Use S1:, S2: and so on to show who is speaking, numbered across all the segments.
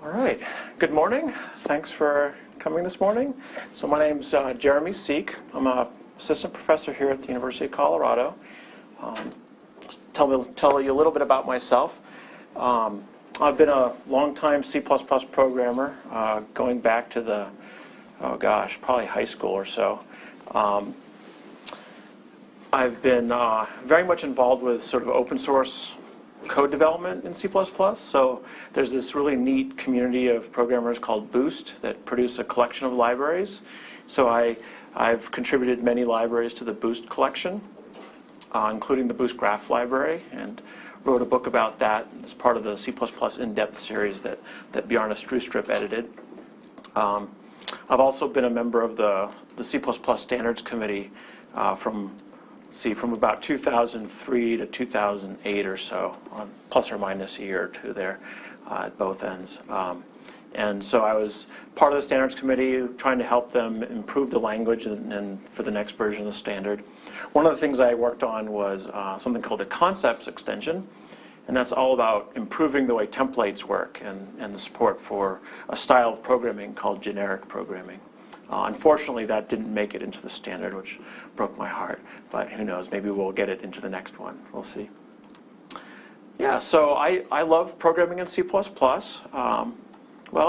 S1: All right. Good morning. Thanks for coming this morning. So my name's Jeremy Seek. I'm an assistant professor here at the University of Colorado. Tell you a little bit about myself. I've been a long-time C++ programmer, going back to the, probably high school or so. I've been very much involved with sort of open source code development in C++. So there's this really neat community of programmers called Boost that produce a collection of libraries. So I've contributed many libraries to the Boost collection, including the Boost Graph library, and wrote a book about that as part of the C++ in-depth series that Bjarne Stroustrup edited. I've also been a member of the C++ Standards Committee from about 2003 to 2008 or so, plus or minus a year or two there at both ends. And so I was part of the Standards Committee trying to help them improve the language and for the next version of the standard. One of the things I worked on was something called the concepts extension, and that's all about improving the way templates work and the support for a style of programming called generic programming. Unfortunately, that didn't make it into the standard, which broke my heart. But who knows? Maybe we'll get it into the next one. We'll see. Yeah, so I love programming in C++. Well,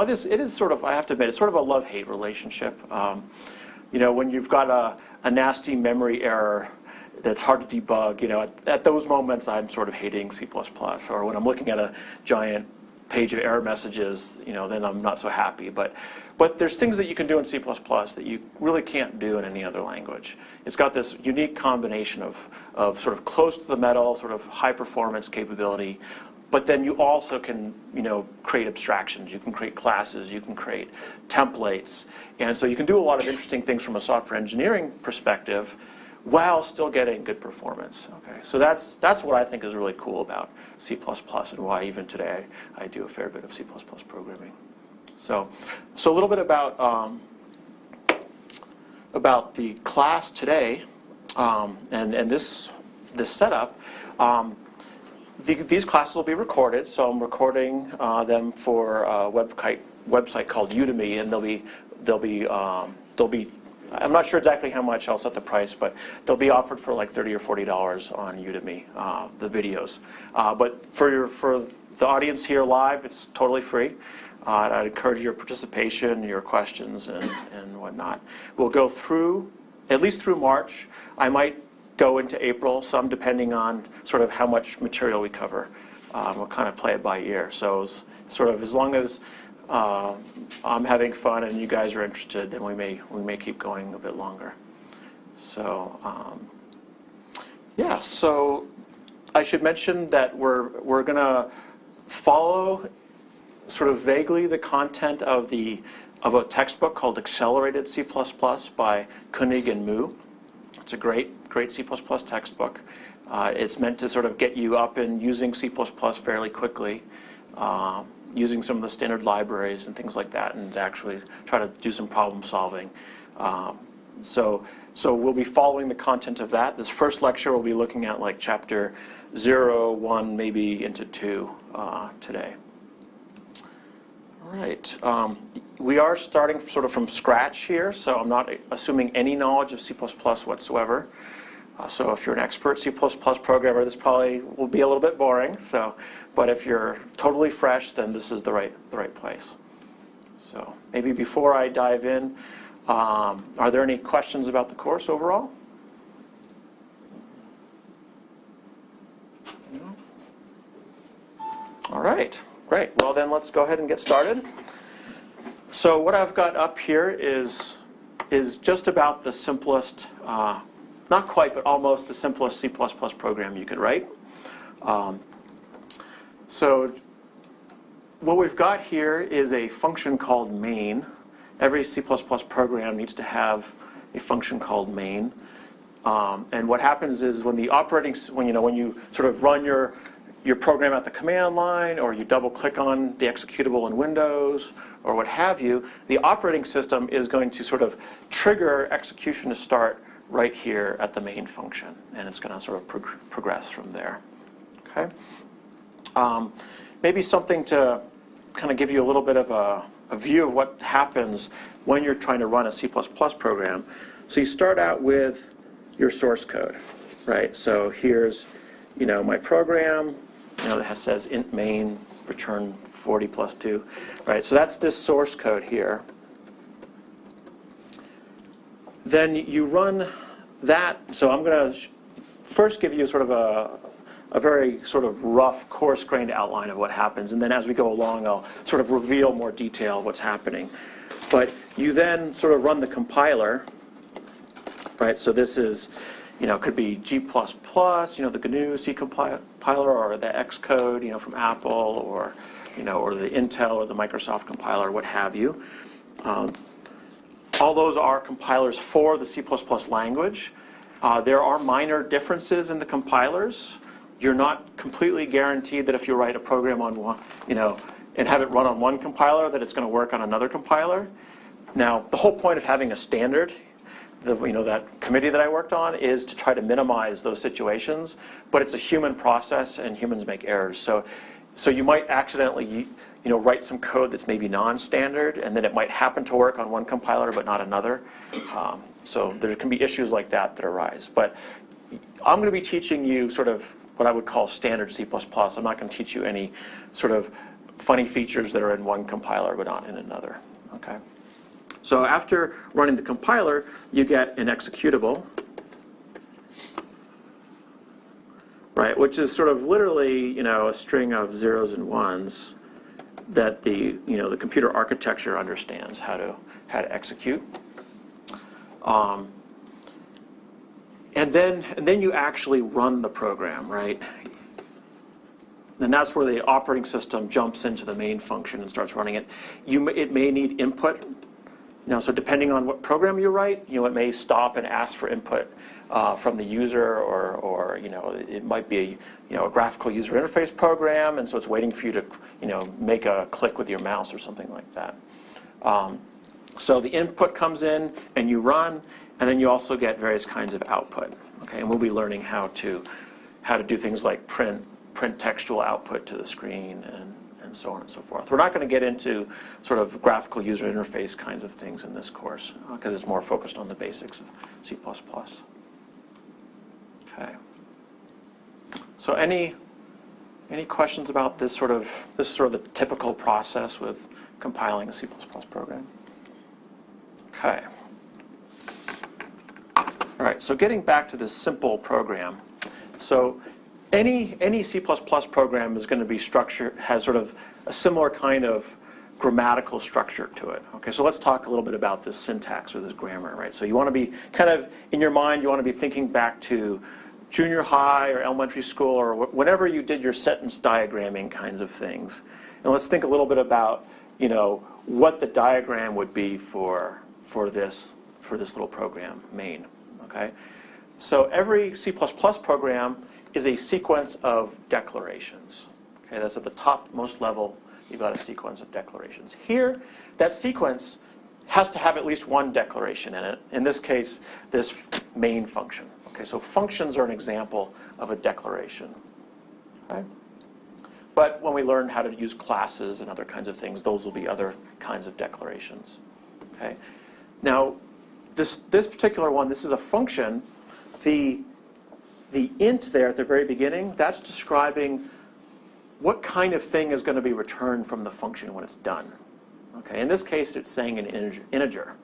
S1: it is sort of, I have to admit, it's sort of a love-hate relationship. When you've got a nasty memory error that's hard to debug, at those moments I'm sort of hating C++. Or when I'm looking at a giant page of error messages, then I'm not so happy. But there's things that you can do in C++ that you really can't do in any other language. It's got this unique combination of sort of close to the metal, sort of high performance capability, but then you also can, create abstractions. You can create classes. You can create templates. And so you can do a lot of interesting things from a software engineering perspective while still getting good performance. Okay, so that's what I think is really cool about C++ and why even today I do a fair bit of C++ programming. So a little bit about the class today and this setup. These classes will be recorded, so I'm recording them for a website called Udemy, and they'll be I'm not sure exactly how much. I'll set the price, but they'll be offered for like $30 or $40 on Udemy, the videos. But for the audience here live, it's totally free. I'd encourage your participation, your questions, and whatnot. We'll go through, at least through March. I might go into April, some depending on sort of how much material we cover. We'll kind of play it by ear. So sort of as long as I'm having fun and you guys are interested, then we may keep going a bit longer. So so I should mention that we're going to follow sort of vaguely the content of a textbook called Accelerated C++ by Koenig and Mu. It's a great C++ textbook. It's meant to sort of get you up and using C++ fairly quickly, using some of the standard libraries and things like that, and actually try to do some problem solving. So we'll be following the content of that. This first lecture we'll be looking at like chapter 0, 1, maybe into 2 today. All right. We are starting sort of from scratch here, so I'm not assuming any knowledge of C++ whatsoever. So if you're an expert C++ programmer, this probably will be a little bit boring. But if you're totally fresh, then this is the right place. So maybe before I dive in, are there any questions about the course overall? No? All right, great. Well, then let's go ahead and get started. So what I've got up here is just about the simplest, not quite, but almost the simplest C++ program you could write. So what we've got here is a function called main. Every C++ program needs to have a function called main. And what happens is when you sort of run your program at the command line, or you double click on the executable in Windows, or what have you, the operating system is going to sort of trigger execution to start right here at the main function, and it's going to sort of progress from there. Okay. Maybe something to kind of give you a little bit of a view of what happens when you're trying to run a C++ program. So you start out with your source code, right? So here's, my program, that says int main return 40 plus 2, right? So that's this source code here. Then you run that. So I'm going to first give you sort of a very sort of rough, coarse-grained outline of what happens, and then as we go along, I'll sort of reveal more detail of what's happening. But you then sort of run the compiler, right? So this is, could be G++, the GNU C compiler, or the Xcode, from Apple, or, or the Intel or the Microsoft compiler, what have you. All those are compilers for the C++ language. There are minor differences in the compilers. You're not completely guaranteed that if you write a program on one, and have it run on one compiler, that it's going to work on another compiler. Now, the whole point of having a standard, that committee that I worked on, is to try to minimize those situations. But it's a human process, and humans make errors. So you might accidentally, write some code that's maybe non-standard, and then it might happen to work on one compiler but not another. So there can be issues like that arise. But I'm going to be teaching you sort of what I would call standard C++. I'm not going to teach you any sort of funny features that are in one compiler but not in another. Okay. So after running the compiler, you get an executable, right, which is sort of literally, a string of zeros and ones that the computer architecture understands how to execute. And then you actually run the program, right? And that's where the operating system jumps into the main function and starts running it. It may need input. So depending on what program you write, it may stop and ask for input from the user, or it might be a graphical user interface program, and so it's waiting for you to make a click with your mouse or something like that. So the input comes in and you run, and then you also get various kinds of output. Okay, and we'll be learning how to do things like print textual output to the screen and so on and so forth. We're not going to get into sort of graphical user interface kinds of things in this course because it's more focused on the basics of C++. Okay. So any questions about this sort of the typical process with compiling a C++ program? Okay. All right, so getting back to this simple program. So any C++ program is going to be structured, has sort of a similar kind of grammatical structure to it. Okay, so let's talk a little bit about this syntax or this grammar, right? So you want to be kind of, in your mind, you want to be thinking back to junior high or elementary school or whenever you did your sentence diagramming kinds of things. And let's think a little bit about, what the diagram would be for this little program, main. Okay, so every C++ program is a sequence of declarations. Okay, that's at the topmost level. You've got a sequence of declarations. Here, that sequence has to have at least one declaration in it. In this case, this main function. Okay, so functions are an example of a declaration. Okay? But when we learn how to use classes and other kinds of things, those will be other kinds of declarations. Okay? Now, this particular one, this is a function. The int there at the very beginning, that's describing what kind of thing is going to be returned from the function when it's done. Okay, in this case, it's saying an integer.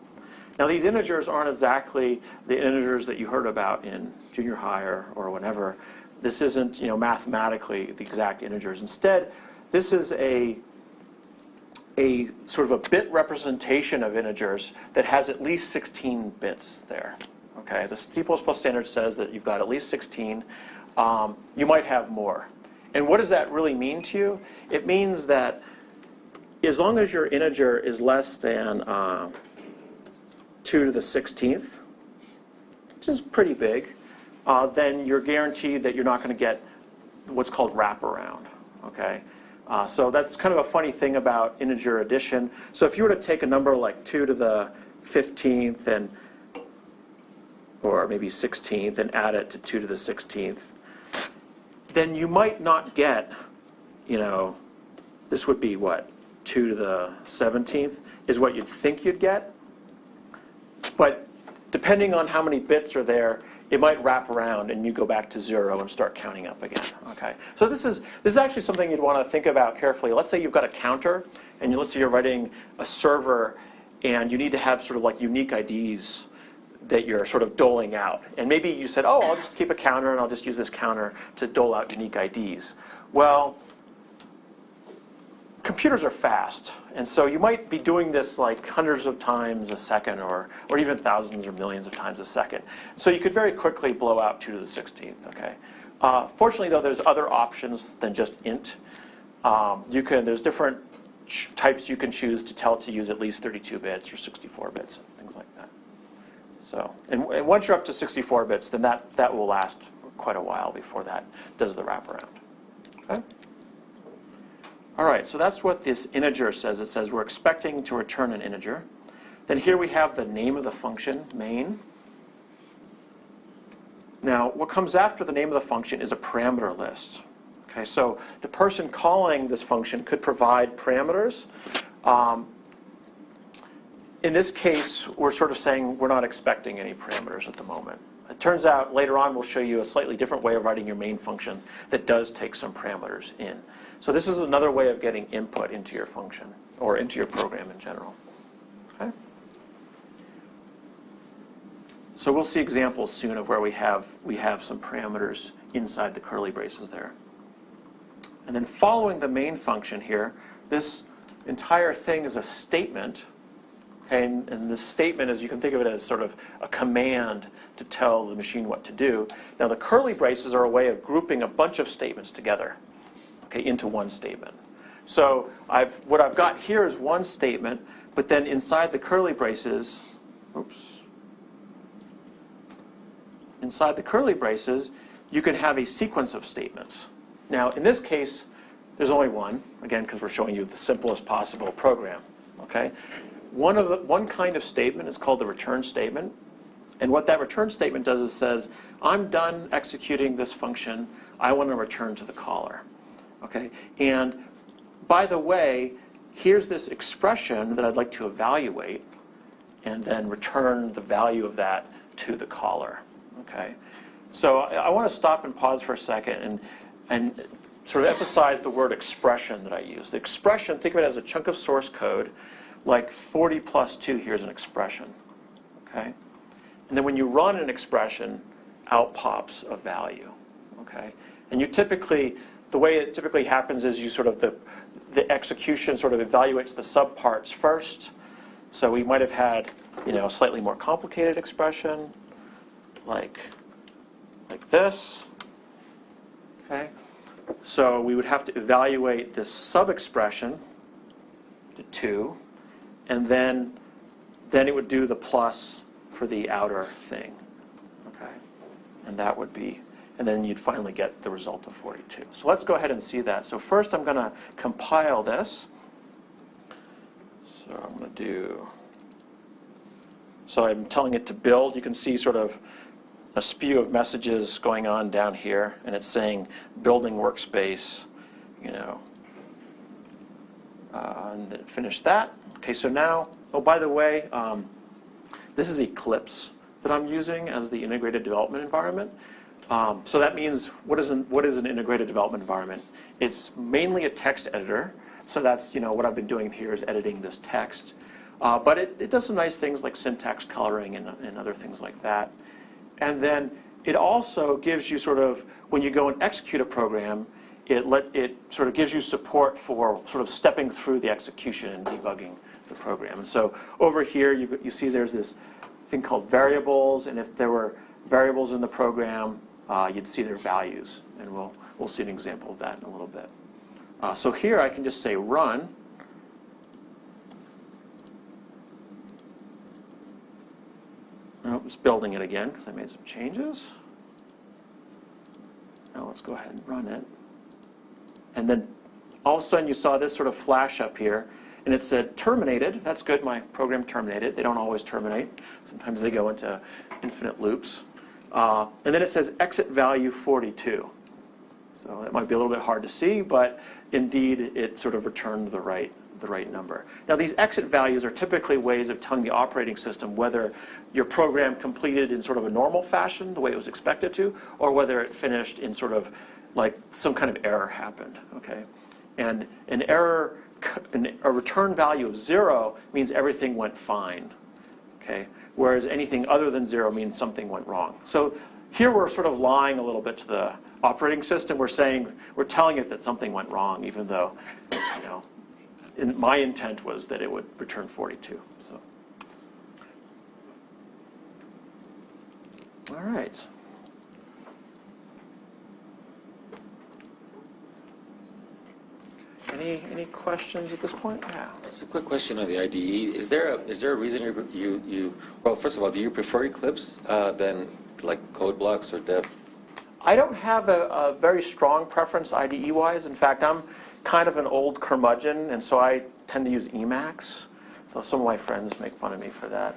S1: Now, these integers aren't exactly the integers that you heard about in junior high or whenever. This isn't, mathematically the exact integers. Instead, this is a sort of a bit representation of integers that has at least 16 bits there. Okay, the C++ standard says that you've got at least 16. You might have more. And what does that really mean to you? It means that as long as your integer is less than 2 to the 16th, which is pretty big, then you're guaranteed that you're not going to get what's called wraparound. Okay, so that's kind of a funny thing about integer addition. So if you were to take a number like 2 to the 15th or maybe 16th and add it to 2 to the 16th, then you might not get, this would be what, 2 to the 17th is what you'd think you'd get. But depending on how many bits are there, it might wrap around and you go back to 0 and start counting up again. Okay. So this is actually something you'd want to think about carefully. Let's say you've got a counter, and let's say you're writing a server, and you need to have sort of like unique IDs that you're sort of doling out. And maybe you said, oh, I'll just keep a counter, and I'll just use this counter to dole out unique IDs. Well, computers are fast, and so you might be doing this like hundreds of times a second, or even thousands or millions of times a second. So you could very quickly blow out 2 to the 16th. Okay. Fortunately, though, there's other options than just int. There's different types you can choose to tell it to use at least 32 bits or 64 bits, things like that. So, and once you're up to 64 bits, then that will last for quite a while before that does the wraparound. Okay. All right, so that's what this integer says. It says we're expecting to return an integer. Then here we have the name of the function, main. Now, what comes after the name of the function is a parameter list. Okay, so the person calling this function could provide parameters. In this case, we're sort of saying we're not expecting any parameters at the moment. It turns out later on we'll show you a slightly different way of writing your main function that does take some parameters in. So this is another way of getting input into your function, or into your program in general. Okay? So we'll see examples soon of where we have some parameters inside the curly braces there. And then following the main function here, this entire thing is a statement. Okay, and this statement is, you can think of it as sort of a command to tell the machine what to do. Now the curly braces are a way of grouping a bunch of statements together, okay, into one statement. So what I've got here is one statement, but then inside the curly braces, inside the curly braces, you can have a sequence of statements. Now in this case, there's only one, again, because we're showing you the simplest possible program. Okay. One kind of statement is called the return statement. And what that return statement does is says, I'm done executing this function. I want to return to the caller. Okay? And by the way, here's this expression that I'd like to evaluate, and then return the value of that to the caller. Okay? So I want to stop and pause for a second and sort of emphasize the word expression that I use. The expression, think of it as a chunk of source code. Like 40 plus 2 here is an expression, okay? And then when you run an expression, out pops a value, okay? And you typically, the way it typically happens is you sort of, the execution sort of evaluates the subparts first. So we might have had, a slightly more complicated expression, like this, okay? So we would have to evaluate this sub-expression to 2. And then it would do the plus for the outer thing, okay? And that would be, and then you'd finally get the result of 42. So let's go ahead and see that. So first I'm going to compile this. So I'm going to do, so I'm telling it to build. You can see sort of a spew of messages going on down here, and it's saying building workspace, and then finish that. Okay, so now, oh, by the way, this is Eclipse that I'm using as the integrated development environment. So that means, what is an integrated development environment? It's mainly a text editor. So that's, what I've been doing here is editing this text. But it does some nice things like syntax coloring and other things like that. And then it also gives you sort of, when you go and execute a program, it sort of gives you support for sort of stepping through the execution and debugging the program. And so over here, you see there's this thing called variables, and if there were variables in the program, you'd see their values. And we'll see an example of that in a little bit. So here I can just say run. Oh, it's building it again because I made some changes. Now let's go ahead and run it. And then all of a sudden you saw this sort of flash up here, and it said terminated. That's good, my program terminated. They don't always terminate. Sometimes they go into infinite loops. And then it says exit value 42. So it might be a little bit hard to see, but indeed it sort of returned the right the right number. Now these exit values are typically ways of telling the operating system whether your program completed in sort of a normal fashion, the way it was expected to, or whether it finished in sort of like some kind of error happened, okay? And an error, a return value of 0 means everything went fine, okay? Whereas anything other than 0 means something went wrong. So here we're sort of lying a little bit to the operating system. We're telling it that something went wrong, even though, my intent was that it would return 42. So, all right. Any questions at this point? Yeah.
S2: It's a quick question on the IDE. Is there a reason you well, first of all, do you prefer Eclipse than like code blocks or dev?
S1: I don't have a very strong preference IDE-wise. In fact, I'm kind of an old curmudgeon, and so I tend to use Emacs. So some of my friends make fun of me for that.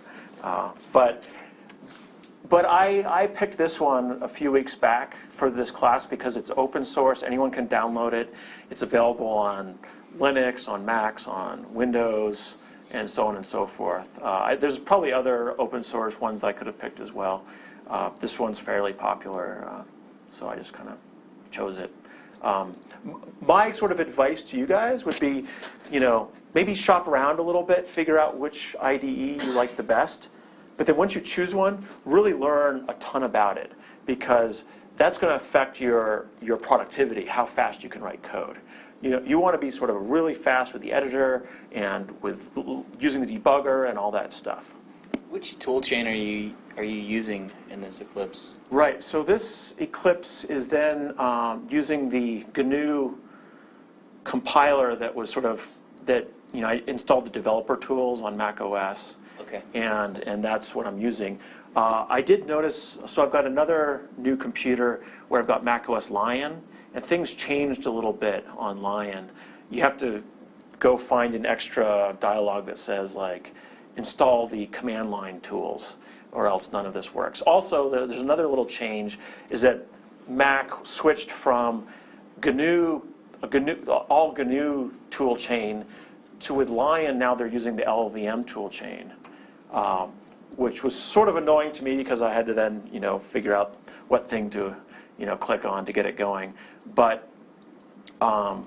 S1: But I picked this one a few weeks back for this class because it's open source. Anyone can download it. It's available on Linux, on Macs, on Windows, and so on and so forth. There's probably other open source ones that I could have picked as well. This one's fairly popular, so I just kind of chose it. My sort of advice to you guys would be, maybe shop around a little bit, figure out which IDE you like the best. But then once you choose one, really learn a ton about it, because that's going to affect your productivity, how fast you can write code. You want to be sort of really fast with the editor and with using the debugger and all that stuff.
S3: Which toolchain are you using in this Eclipse?
S1: Right. So this Eclipse is then using the GNU compiler that was I installed the developer tools on Mac OS.
S3: Okay.
S1: And that's what I'm using. I did notice, so I've got another new computer where I've got Mac OS Lion, and things changed a little bit on Lion. You have to go find an extra dialog that says, like, install the command line tools, or else none of this works. Also, there's another little change, is that Mac switched from all GNU tool chain to, with Lion, now they're using the LLVM tool chain. Which was sort of annoying to me because I had to then, figure out what thing to, click on to get it going. But the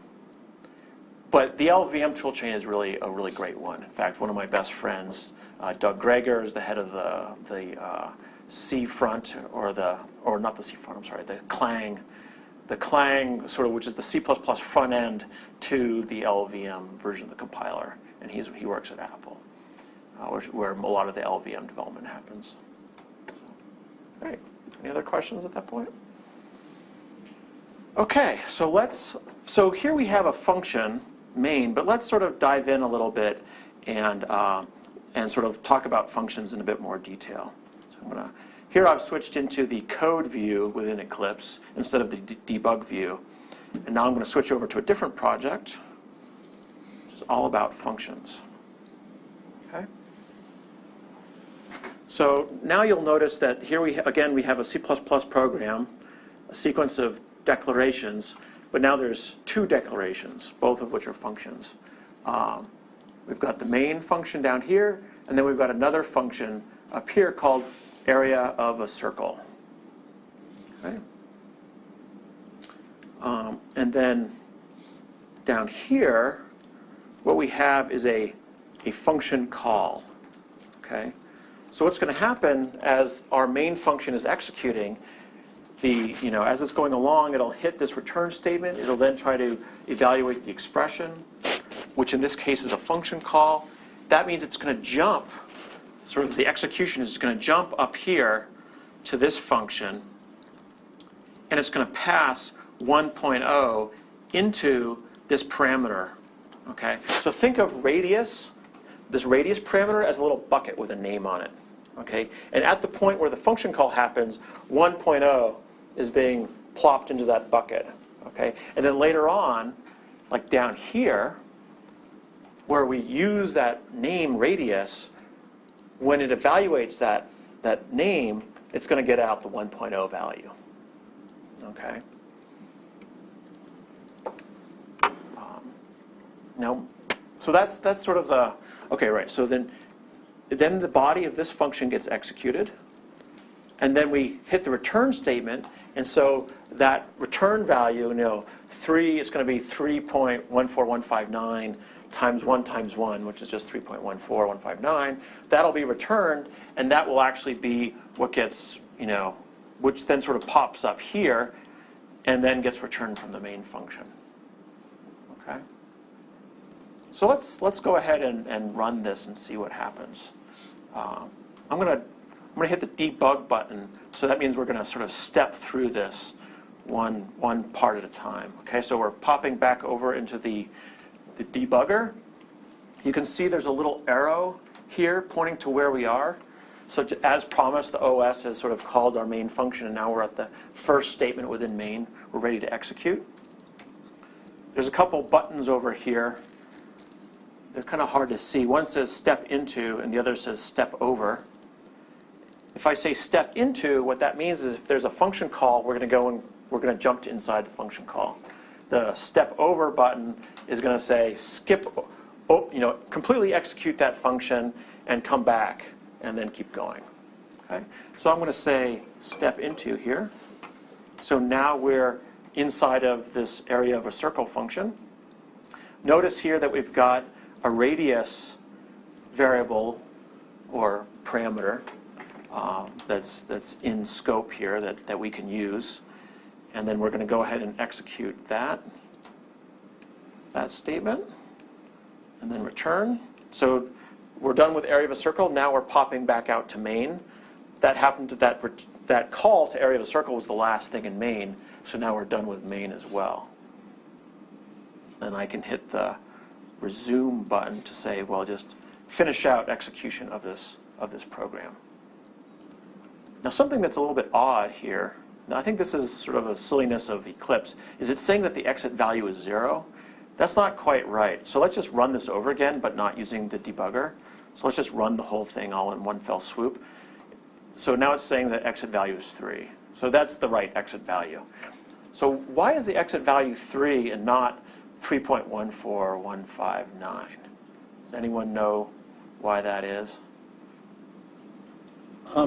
S1: LLVM toolchain is really a really great one. In fact, one of my best friends, Doug Greger, is the head of the C front, or not the C front. I'm sorry, the Clang sort of, which is the C++ front end to the LLVM version of the compiler, and he works at Apple. Where a lot of the LLVM development happens. Great. Any other questions at that point? Okay, so here we have a function, main, but let's sort of dive in a little bit and sort of talk about functions in a bit more detail. So here I've switched into the code view within Eclipse instead of the debug view. And now I'm going to switch over to a different project, which is all about functions. Okay. So now you'll notice that here we have a C++ program, a sequence of declarations, but now there's two declarations, both of which are functions. We've got the main function down here, and then we've got another function up here called area of a circle. Okay. And then down here, what we have is a function call. Okay. So what's going to happen as our main function is executing, as it's going along, it'll hit this return statement. It'll then try to evaluate the expression, which in this case is a function call. That means it's going to jump, sort of the execution is going to jump up here to this function, and it's going to pass 1.0 into this parameter. Okay? So think of this radius parameter as a little bucket with a name on it. Okay? And at the point where the function call happens, 1.0 is being plopped into that bucket. Okay? And then later on, like down here, where we use that name radius, when it evaluates that name, it's going to get out the 1.0 value. Okay? Now, So that's sort of the, okay, right. So then the body of this function gets executed, and then we hit the return statement, and so that return value, 3, it's going to be 3.14159 times 1, which is just 3.14159. That'll be returned, and that will actually be what gets, which then sort of pops up here, and then gets returned from the main function. Okay? So let's go ahead and run this and see what happens. I'm going to hit the debug button, so that means we're going to sort of step through this one part at a time. Okay, so we're popping back over into the debugger. You can see there's a little arrow here pointing to where we are. So as promised, the OS has sort of called our main function, and now we're at the first statement within main. We're ready to execute. There's a couple buttons over here. They're kind of hard to see. One says step into, and the other says step over. If I say step into, what that means is if there's a function call, we're going to go and we're going to jump to inside the function call. The step over button is going to say skip, completely execute that function and come back and then keep going. Okay? So I'm going to say step into here. So now we're inside of this area of a circle function. Notice here that we've got a radius variable or parameter that's in scope here that we can use. And then we're going to go ahead and execute that statement and then return. So we're done with area of a circle. Now we're popping back out to main. That happened to that call to area of a circle was the last thing in main. So now we're done with main as well. Then I can hit the resume button to say, well, just finish out execution of this program. Now something that's a little bit odd here, now I think this is sort of a silliness of Eclipse, is it's saying that the exit value is 0. That's not quite right. So let's just run this over again, but not using the debugger. So let's just run the whole thing all in one fell swoop. So now it's saying that exit value is 3. So that's the right exit value. So why is the exit value 3 and not 3.14159? Does anyone know why that is?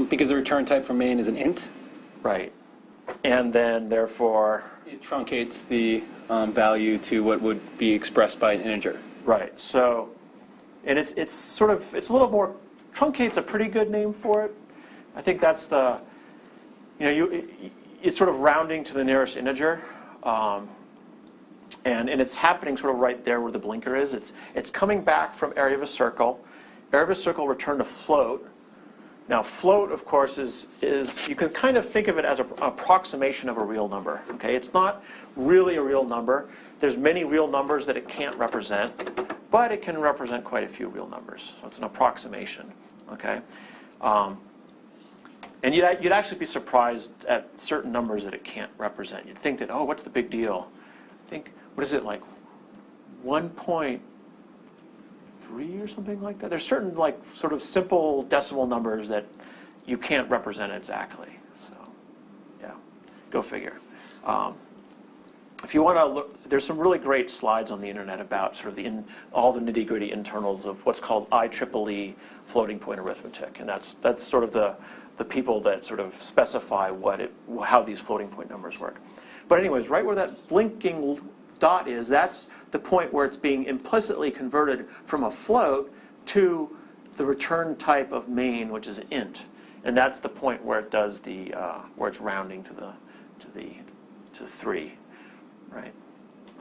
S4: Because the return type for main is an int.
S1: Right. And then, therefore...
S4: It truncates the value to what would be expressed by an integer.
S1: Right. So, and it's a little more... Truncate's a pretty good name for it. I think that's the... it's sort of rounding to the nearest integer. And it's happening sort of right there where the blinker is. It's coming back from area of a circle. Area of a circle returned to float. Now, float, of course, is you can kind of think of it as an approximation of a real number. Okay, it's not really a real number. There's many real numbers that it can't represent, but it can represent quite a few real numbers. So it's an approximation. Okay, and you'd actually be surprised at certain numbers that it can't represent. You'd think that, oh, what's the big deal? I think, what is it, like 1.3 or something like that? There's certain like sort of simple decimal numbers that you can't represent exactly. So, yeah, go figure. If you want to look, there's some really great slides on the internet about sort of all the nitty-gritty internals of what's called IEEE floating point arithmetic, and that's sort of the people that sort of specify how these floating point numbers work. But anyways, right where that blinking dot is, that's the point where it's being implicitly converted from a float to the return type of main, which is int, and that's the point where it does where it's rounding to 3, right?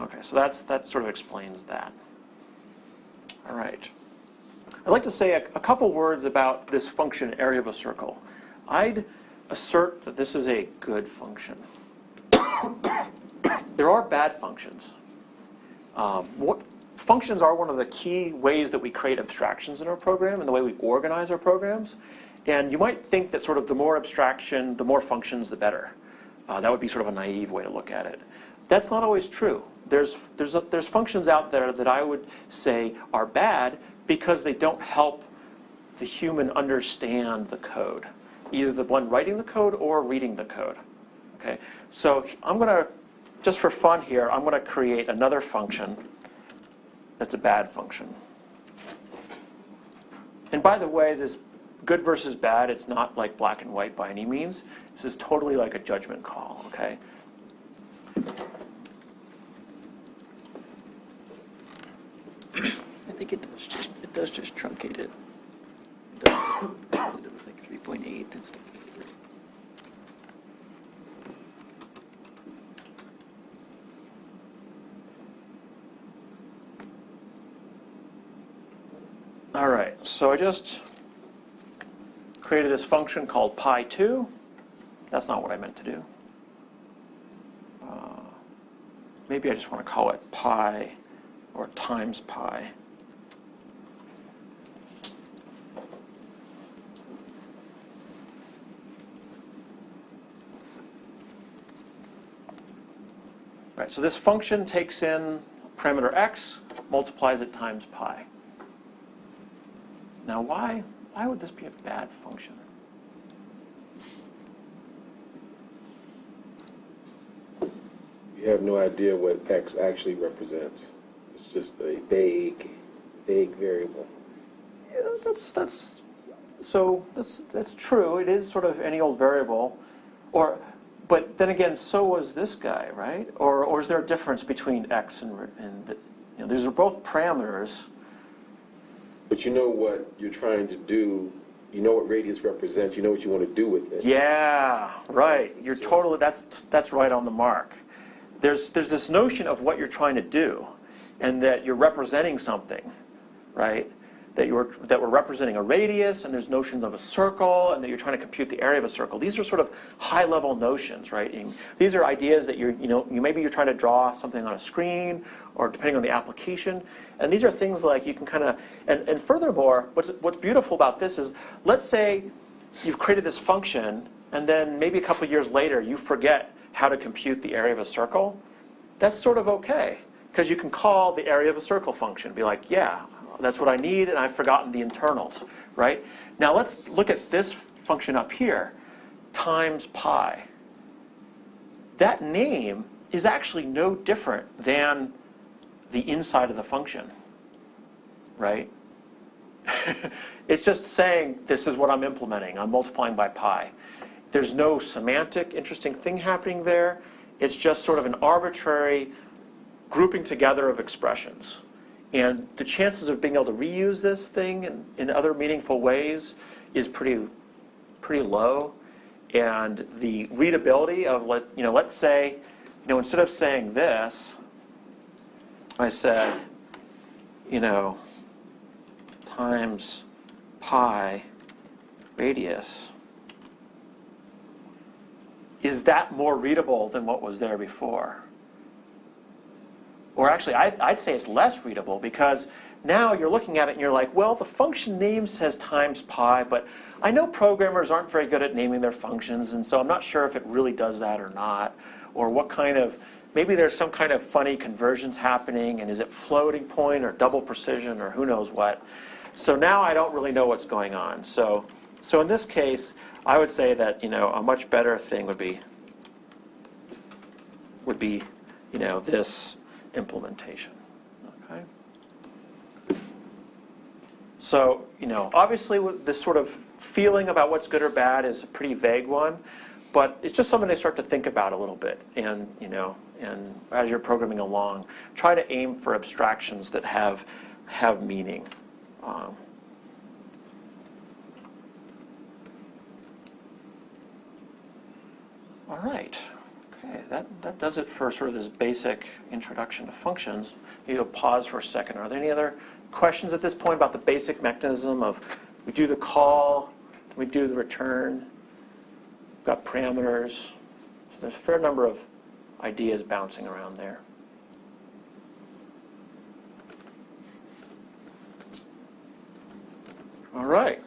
S1: Okay, so that sort of explains that. All right, I'd like to say a couple words about this function area of a circle. I'd assert that this is a good function. There are bad functions. Functions are one of the key ways that we create abstractions in our program and the way we organize our programs. And you might think that sort of the more abstraction, the more functions, the better. That would be sort of a naive way to look at it. That's not always true. There's functions out there that I would say are bad because they don't help the human understand the code, either the one writing the code or reading the code. Okay, so I'm going to, just for fun here, I'm going to create another function that's a bad function. And by the way, this good versus bad, it's not like black and white by any means. This is totally like a judgment call, okay?
S5: I think it does just truncate it. It does it was like 3.8 instances.
S1: All right, so I just created this function called pi2. That's not what I meant to do. Maybe I just want to call it pi or times pi. Right, so this function takes in parameter x, multiplies it times pi. Now why would this be a bad function?
S6: You have no idea what x actually represents. It's just a vague variable.
S1: Yeah, that's true. It is sort of any old variable, but then again, so was this guy, right? Or is there a difference between x and these are both parameters.
S6: But you know what you're trying to do. You know what radius represents. You know what you want to do with it.
S1: Yeah, right. You're totally. That's right on the mark. There's this notion of what you're trying to do, and that you're representing something, right? That we're representing a radius, and there's notions of a circle, and that you're trying to compute the area of a circle. These are sort of high-level notions, right? These are ideas that maybe you're trying to draw something on a screen, or depending on the application. And these are things like you can kind of, and furthermore, what's beautiful about this is, let's say you've created this function, and then maybe a couple of years later you forget how to compute the area of a circle. That's sort of okay, because you can call the area of a circle function, be like, yeah, that's what I need, and I've forgotten the internals, right? Now let's look at this function up here, times pi. That name is actually no different than the inside of the function, right? It's just saying, this is what I'm implementing. I'm multiplying by pi. There's no semantic, interesting thing happening there. It's just sort of an arbitrary grouping together of expressions. And the chances of being able to reuse this thing in other meaningful ways is pretty low. And the readability of, let's say, instead of saying this, I said, times pi radius. Is that more readable than what was there before? Or actually, I'd say it's less readable, because now you're looking at it and you're like, well, the function name says times pi, but I know programmers aren't very good at naming their functions, and so I'm not sure if it really does that or not, or what kind of, maybe there's some kind of funny conversions happening, and is it floating point or double precision or who knows what. So now I don't really know what's going on. So in this case, I would say that a much better thing would be this implementation. Okay. So obviously this sort of feeling about what's good or bad is a pretty vague one, but it's just something to start to think about a little bit, and and as you're programming along, try to aim for abstractions that have meaning. All right. Okay, that does it for sort of this basic introduction to functions. Maybe we'll pause for a second. Are there any other questions at this point about the basic mechanism of, we do the call, we do the return, we've got parameters. So there's a fair number of ideas bouncing around there. All right.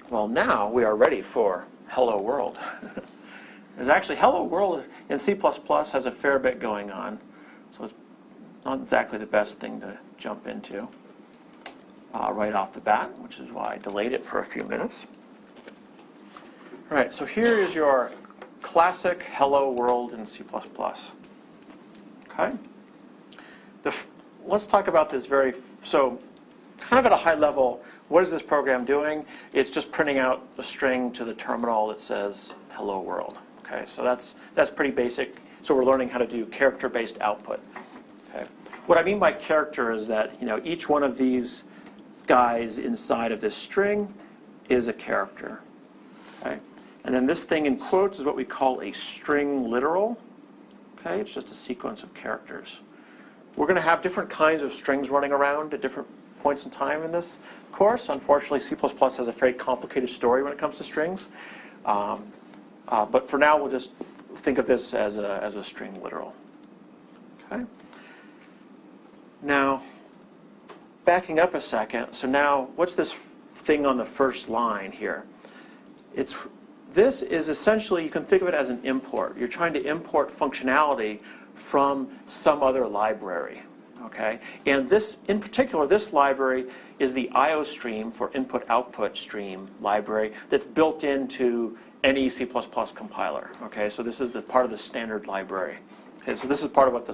S1: Well, now we are ready for Hello World. There's actually, Hello World in C++ has a fair bit going on, so it's not exactly the best thing to jump into right off the bat, which is why I delayed it for a few minutes. All right, so here is your classic Hello World in C++. Okay? let's talk about this so kind of at a high level, what is this program doing? It's just printing out a string to the terminal that says hello world. Okay, so that's pretty basic. So we're learning how to do character-based output. Okay. What I mean by character is that each one of these guys inside of this string is a character. Okay? And then this thing in quotes is what we call a string literal. Okay? It's just a sequence of characters. We're going to have different kinds of strings running around at different points in time in this course. Unfortunately, C++ has a very complicated story when it comes to strings. But for now, we'll just think of this as a string literal. Okay? Now, backing up a second, so now what's this thing on the first line here? This is essentially, you can think of it as an import. You're trying to import functionality from some other library. Okay? And this, in particular, this library is the IOStream for input-output stream library that's built into any C++ compiler. Okay? So this is the part of the standard library. Okay, so this is part of what the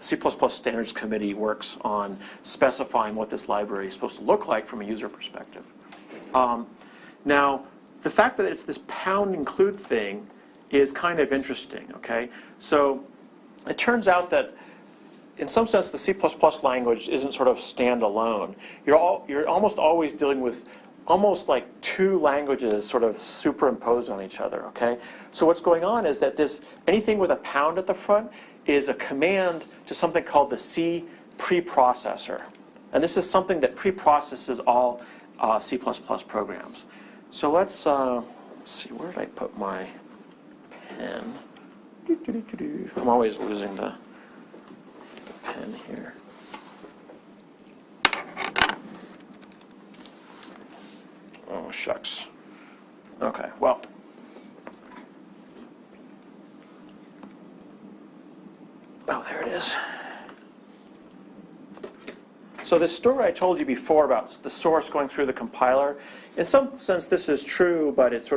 S1: C++ Standards Committee works on, specifying what this library is supposed to look like from a user perspective. Now, the fact that it's this pound include thing is kind of interesting. Okay, so it turns out that in some sense the C++ language isn't sort of standalone. You're almost always dealing with almost like two languages sort of superimposed on each other, okay? So what's going on is that anything with a pound at the front is a command to something called the C preprocessor. And this is something that preprocesses all C++ programs. So let's see, where did I put my pen? I'm always losing the pen here. Oh, shucks. Okay, well. Oh, there it is. So this story I told you before about the source going through the compiler, in some sense this is true, but it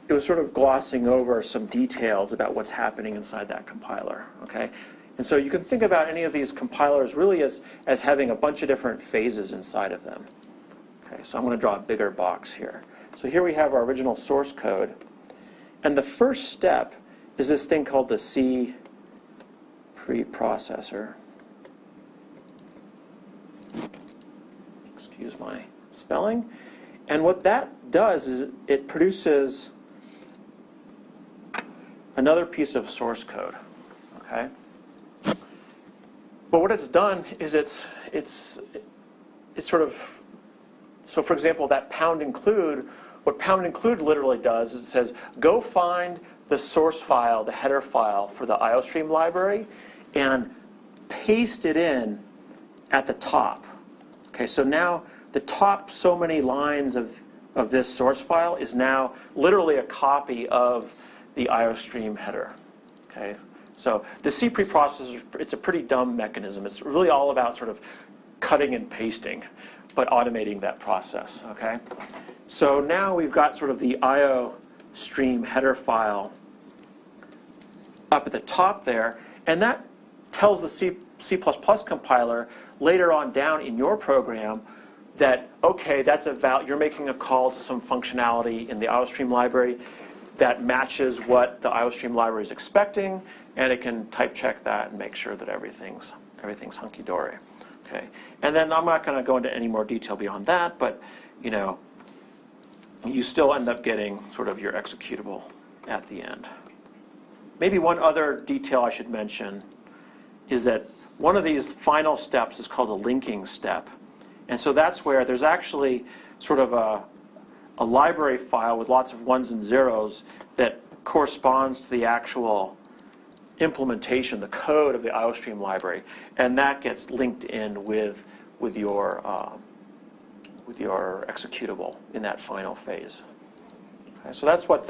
S1: was sort of glossing over some details about what's happening inside that compiler, okay? And so you can think about any of these compilers really as having a bunch of different phases inside of them. Okay, so I'm going to draw a bigger box here. So here we have our original source code. And the first step is this thing called the C preprocessor. Excuse my spelling. And what that does is it produces another piece of source code. Okay? But what it's done is it's sort of, so for example, that pound include, what pound include literally does is it says, go find the source file, the header file for the IOStream library, and paste it in at the top. Okay, so now the top so many lines of this source file is now literally a copy of the IOStream header. Okay, so the C preprocessor, it's a pretty dumb mechanism. It's really all about sort of cutting and pasting, but automating that process. Okay, so now we've got sort of the IOStream header file up at the top there, and that tells the C++ compiler later on down in your program that, okay, you're making a call to some functionality in the IOStream library that matches what the IOStream library is expecting, and it can type check that and make sure that everything's hunky-dory. Okay, and then I'm not going to go into any more detail beyond that, but you still end up getting sort of your executable at the end. Maybe one other detail I should mention is that one of these final steps is called a linking step. And so that's where there's actually sort of a library file with lots of ones and zeros that corresponds to the actual implementation, the code of the IOStream library, and that gets linked in with your executable in that final phase. Okay, so that's what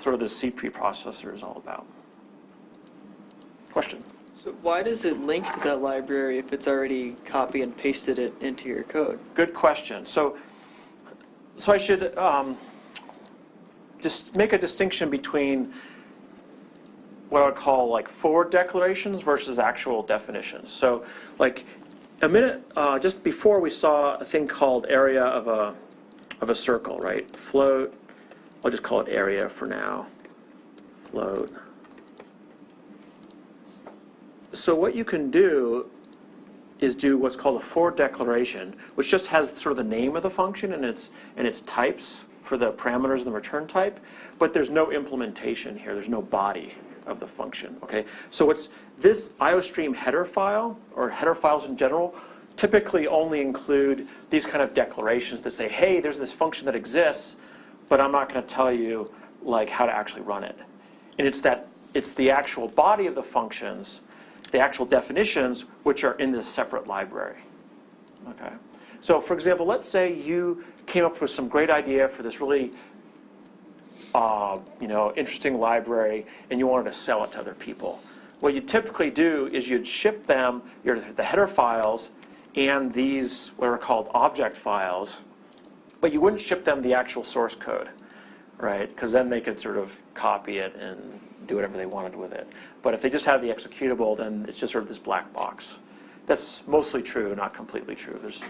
S1: sort of the C preprocessor is all about. Question?
S5: So why does it link to that library if it's already copy and pasted it into your code?
S1: Good question. So I should just make a distinction between what I would call like forward declarations versus actual definitions. So like a minute, just before we saw a thing called area of a circle, right? Float, I'll just call it area for now. Float. So what you can do is do what's called a forward declaration, which just has sort of the name of the function and its types for the parameters and the return type, but there's no implementation here. There's no body of the function, okay? So it's this IOStream header file, or header files in general, typically only include these kind of declarations that say, hey, there's this function that exists, but I'm not going to tell you like how to actually run it. And it's the actual body of the functions, the actual definitions, which are in this separate library. Okay. So for example, let's say you came up with some great idea for this really interesting library, and you wanted to sell it to other people. What you typically do is you'd ship them the header files and these what are called object files, but you wouldn't ship them the actual source code, right? Because then they could sort of copy it and do whatever they wanted with it. But if they just have the executable, then it's just sort of this black box. That's mostly true, not completely true. There's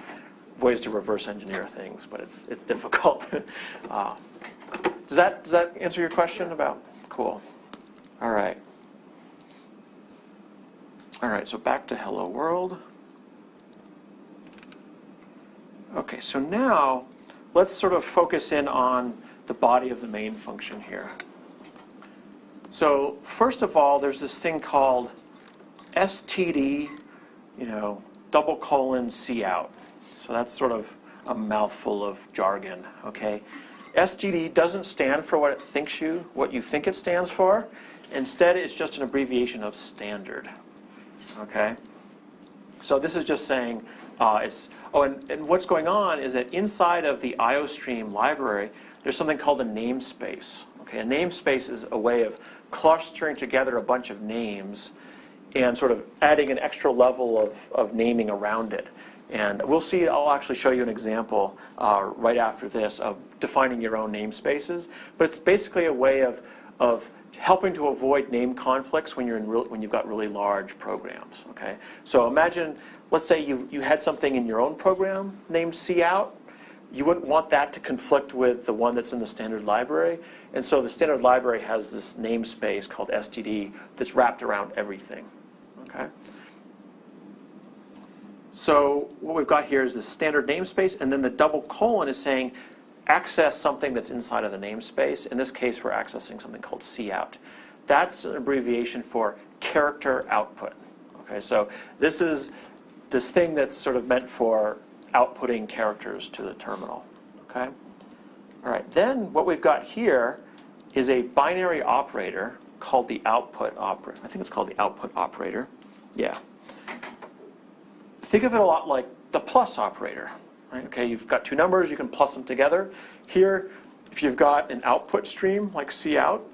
S1: ways to reverse engineer things, but it's difficult. Does that answer your question about? Cool. All right. All right, so back to Hello World. Okay, so now let's sort of focus in on the body of the main function here. So first of all, there's this thing called std, :cout. So that's sort of a mouthful of jargon, okay? std doesn't stand for what you think it stands for. Instead, it's just an abbreviation of standard, okay? So this is just saying and what's going on is that inside of the IOStream library, there's something called a namespace. Okay, a namespace is a way of clustering together a bunch of names and sort of adding an extra level of naming around it. And we'll see, I'll actually show you an example right after this of defining your own namespaces. But it's basically a way of helping to avoid name conflicts when you've got really large programs. Okay, so imagine, let's say you had something in your own program named cout. You wouldn't want that to conflict with the one that's in the standard library. And so the standard library has this namespace called std that's wrapped around everything. Okay. So what we've got here is the standard namespace, and then the : is saying access something that's inside of the namespace. In this case, we're accessing something called cout. That's an abbreviation for character output. Okay, so this is this thing that's sort of meant for outputting characters to the terminal. Okay. All right. Then what we've got here is a binary operator called the output operator. I think it's called the output operator. Yeah. Think of it a lot like the plus operator. Right? Okay, you've got two numbers, you can plus them together. Here, if you've got an output stream like cout,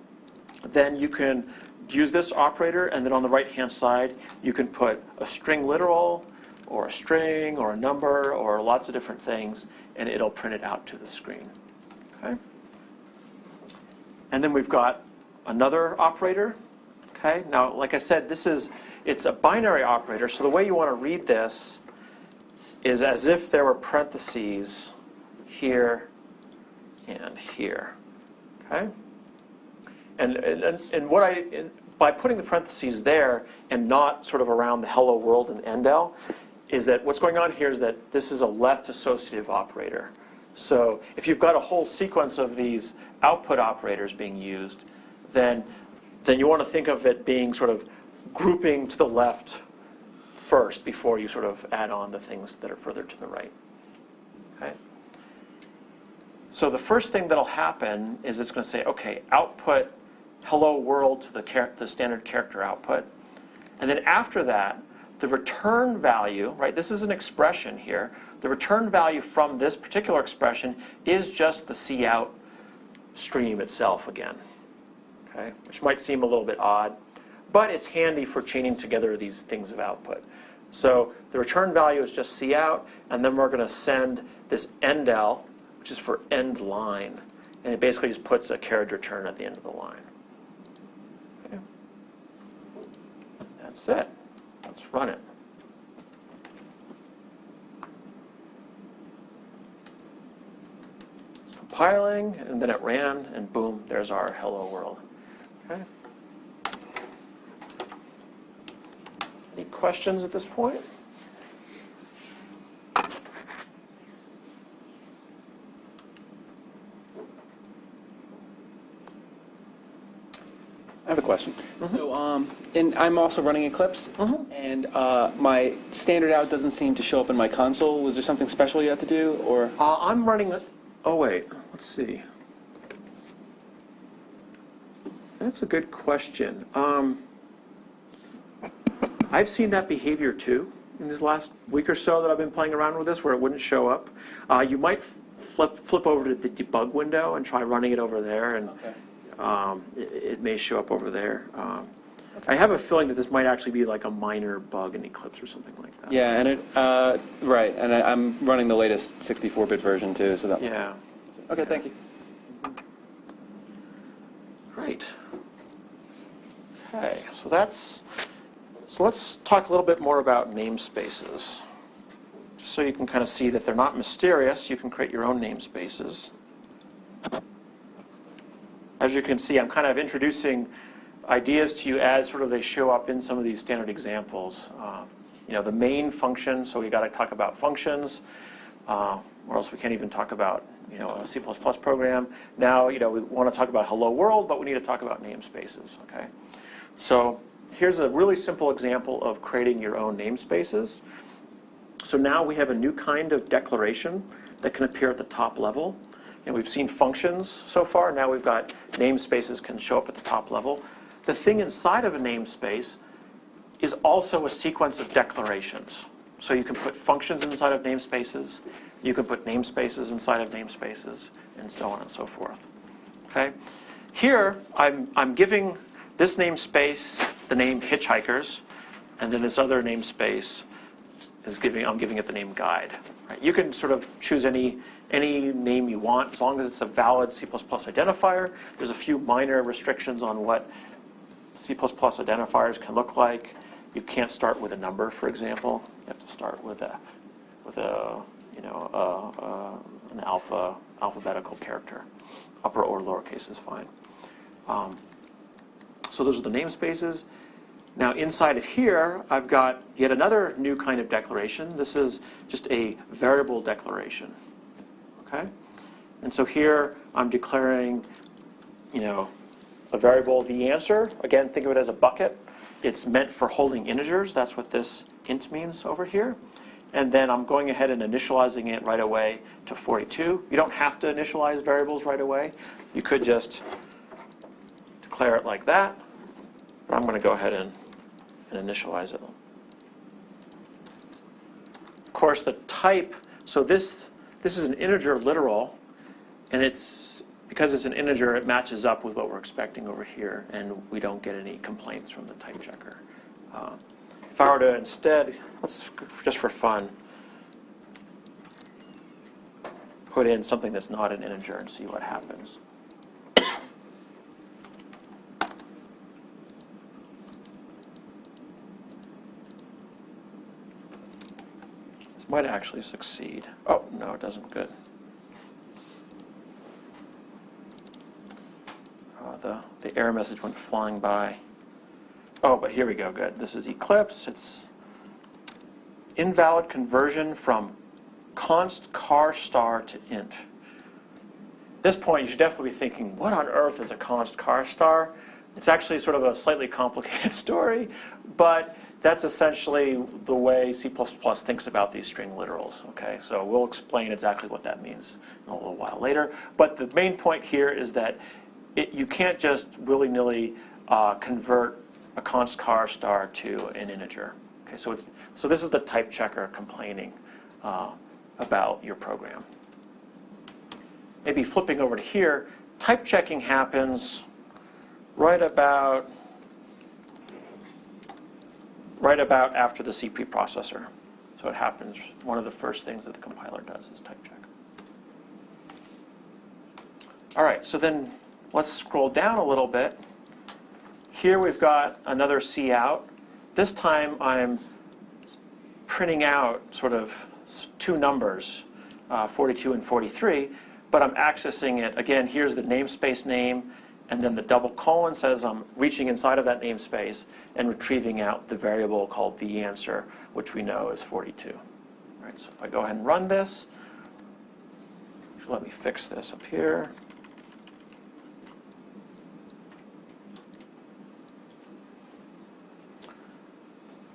S1: then you can use this operator, and then on the right-hand side, you can put a string literal, or a string, or a number, or lots of different things, and it'll print it out to the screen. Okay? And then we've got another operator. Okay? Now, like I said, it's a binary operator, so the way you want to read this is as if there were parentheses here and here. Okay? And by putting the parentheses there and not sort of around the hello world and endl, is that what's going on here is that this is a left associative operator. So if you've got a whole sequence of these output operators being used, then you want to think of it being sort of grouping to the left first before you sort of add on the things that are further to the right. Okay? So the first thing that'll happen is it's going to say, okay, output hello world to the standard character output. And then after that, the return value, right, this is an expression here. The return value from this particular expression is just the cout stream itself again. Okay? Which might seem a little bit odd, but it's handy for chaining together these things of output. So the return value is just cout, and then we're going to send this endl, which is for end line. And it basically just puts a carriage return at the end of the line. Okay. That's it. Let's run it. It's compiling, and then it ran, and boom, there's our hello world. Okay. Any questions at this point?
S4: I have a question. So, and I'm also running Eclipse, and my standard out doesn't seem to show up in my console. Was there something special you had to do, or?
S1: I'm running it. Oh, wait. Let's see. That's a good question. I've seen that behavior too in this last week or so that I've been playing around with this, where it wouldn't show up. You might flip over to the debug window and try running it over there, and it may show up over there. I have a feeling that this might actually be like a minor bug in Eclipse or something like that.
S4: Yeah, and right, and I'm running the latest 64-bit version too, so that.
S1: Yeah.
S4: Okay, thank you.
S1: Great. Okay, so let's talk a little bit more about namespaces. Just so you can kind of see that they're not mysterious, you can create your own namespaces. As you can see, I'm kind of introducing ideas to you as sort of they show up in some of these standard examples. The main function, so we got to talk about functions, or else we can't even talk about a C++ program. Now, we want to talk about hello world, but we need to talk about namespaces, okay? So here's a really simple example of creating your own namespaces. So now we have a new kind of declaration that can appear at the top level. And we've seen functions so far. Now we've got namespaces can show up at the top level. The thing inside of a namespace is also a sequence of declarations. So you can put functions inside of namespaces. You can put namespaces inside of namespaces, and so on and so forth. Okay. Here, I'm giving this namespace the name hitchhikers, and then this other namespace is I'm giving it the name guide. Right? You can sort of choose any name you want, as long as it's a valid C++ identifier. There's a few minor restrictions on what C++ identifiers can look like. You can't start with a number, for example. You have to start with an alphabetical character. Upper or lowercase is fine. So those are the namespaces. Now inside of here, I've got yet another new kind of declaration. This is just a variable declaration. Okay? And so here I'm declaring, a variable, the answer. Again, think of it as a bucket. It's meant for holding integers. That's what this int means over here. And then I'm going ahead and initializing it right away to 42. You don't have to initialize variables right away. You could just declare it like that. But I'm going to go ahead and initialize it. Of course, the type, so this is an integer literal, and because it's an integer, it matches up with what we're expecting over here, and we don't get any complaints from the type checker. If I were to instead, let's just for fun, put in something that's not an integer and see what happens. This might actually succeed. Oh, no, it doesn't. Good. The error message went flying by. Oh, but here we go. Good. This is Eclipse. It's invalid conversion from const char star to int. At this point, you should definitely be thinking, what on earth is a const char star? It's actually sort of a slightly complicated story, but that's essentially the way C++ thinks about these string literals. Okay, so we'll explain exactly what that means in a little while later. But the main point here is that you can't just willy-nilly convert a const char star to an integer. Okay, so this is the type checker complaining about your program. Maybe flipping over to here, type checking happens right about after the C preprocessor. So it happens, one of the first things that the compiler does is type check. All right, so then let's scroll down a little bit. Here we've got another cout, This time I'm printing out sort of two numbers, 42 and 43, but I'm accessing it. Again, here's the namespace name, and then the double colon says I'm reaching inside of that namespace and retrieving out the variable called the answer, which we know is 42. Right, so if I go ahead and run this, let me fix this up here.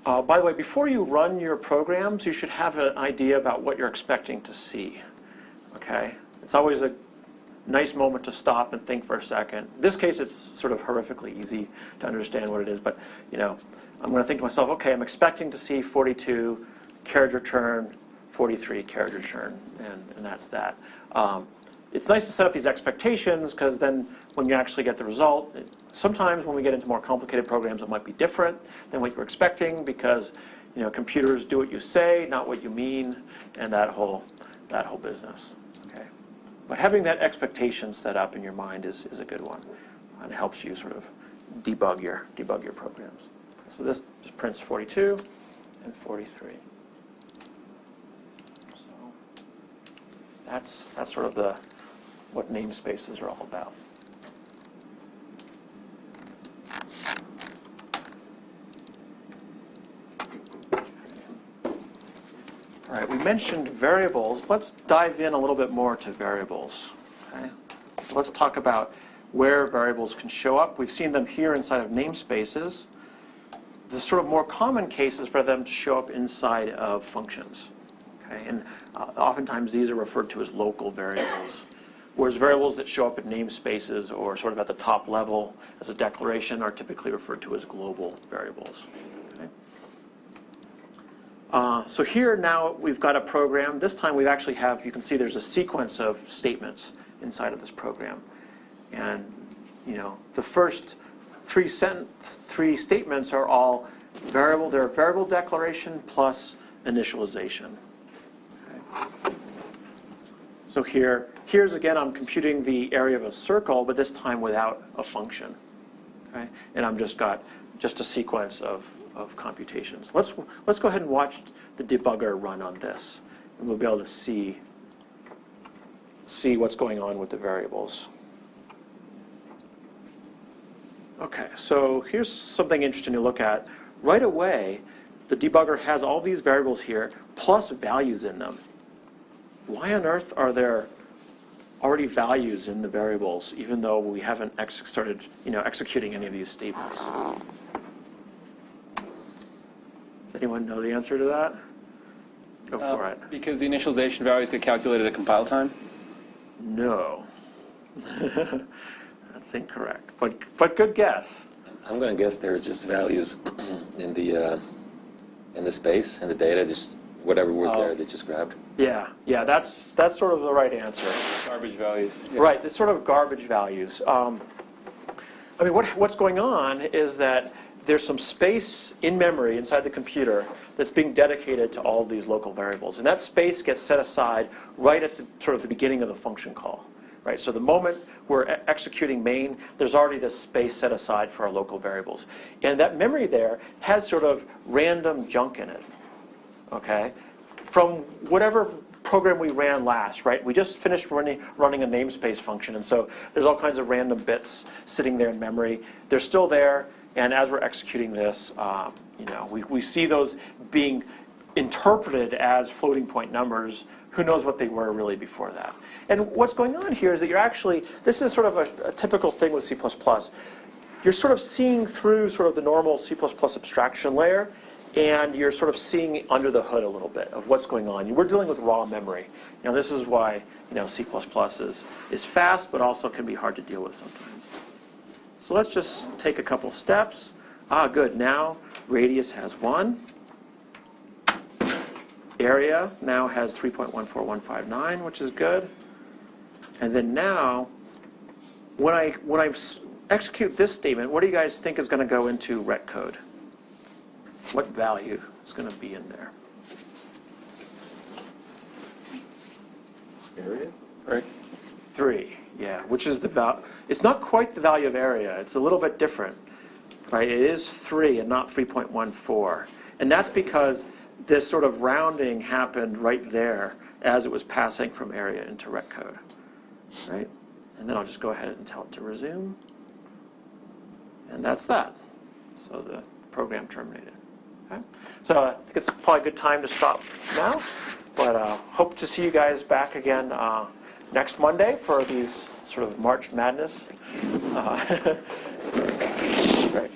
S1: By the way, before you run your programs, you should have an idea about what you're expecting to see. Okay? It's always a nice moment to stop and think for a second. In this case, it's sort of horrifically easy to understand what it is, but I'm going to think to myself, okay, I'm expecting to see 42 carriage return, 43 carriage return, and that's that. It's nice to set up these expectations because then when you actually get the result, sometimes when we get into more complicated programs, it might be different than what you're expecting because computers do what you say, not what you mean, and that whole business. Okay, but having that expectation set up in your mind is a good one, and it helps you sort of debug your programs. So this just prints 42 and 43. So that's sort of what namespaces are all about. All right, we mentioned variables. Let's dive in a little bit more to variables. Okay? So let's talk about where variables can show up. We've seen them here inside of namespaces. The sort of more common case is for them to show up inside of functions. Okay? And oftentimes these are referred to as local variables. Whereas variables that show up in namespaces or sort of at the top level as a declaration are typically referred to as global variables. Okay? So here now we've got a program. This time we actually have, you can see there's a sequence of statements inside of this program. And the first three statements are all variable. They're a variable declaration plus initialization. Okay? So here's again, I'm computing the area of a circle, but this time without a function. Okay? And I'm just got a sequence of computations. Let's go ahead and watch the debugger run on this, and we'll be able to see what's going on with the variables. Okay, so here's something interesting to look at. Right away, the debugger has all these variables here, plus values in them. Why on earth are there already values in the variables, even though we haven't started executing any of these statements? Does anyone know the answer to that? Go for it.
S4: Because the initialization values get calculated at compile time?
S1: No. That's incorrect, but good guess.
S2: I'm going to guess there's just values in the space and the data, just whatever was there they just grabbed.
S1: Yeah, that's sort of the right answer.
S4: Garbage values. Yeah.
S1: Right, it's sort of garbage values. What's going on is that there's some space in memory inside the computer that's being dedicated to all of these local variables, and that space gets set aside right at the beginning of the function call. Right, so the moment we're executing main, there's already this space set aside for our local variables, and that memory there has sort of random junk in it. Okay, from whatever program we ran last, right? We just finished running a namespace function, and so there's all kinds of random bits sitting there in memory. They're still there, and as we're executing this, we see those being interpreted as floating point numbers. Who knows what they were really before that? And what's going on here is that this is sort of a typical thing with C++. You're sort of seeing through sort of the normal C++ abstraction layer, and you're sort of seeing under the hood a little bit of what's going on. We're dealing with raw memory. This is why C++ is fast, but also can be hard to deal with sometimes. So let's just take a couple steps. Good. Now radius has 1. Area now has 3.14159, which is good. And then now, when I execute this statement, what do you guys think is going to go into retcode? What value is going to be in there?
S6: Area?
S1: Right. 3, yeah, which is the value. It's not quite the value of area. It's a little bit different. right? It is 3 and not 3.14. And that's because this sort of rounding happened right there as it was passing from area into rec code, right? And then I'll just go ahead and tell it to resume. And that's that. So the program terminated. Okay? So I think it's probably a good time to stop now. But hope to see you guys back again next Monday for these sort of March Madness. Great.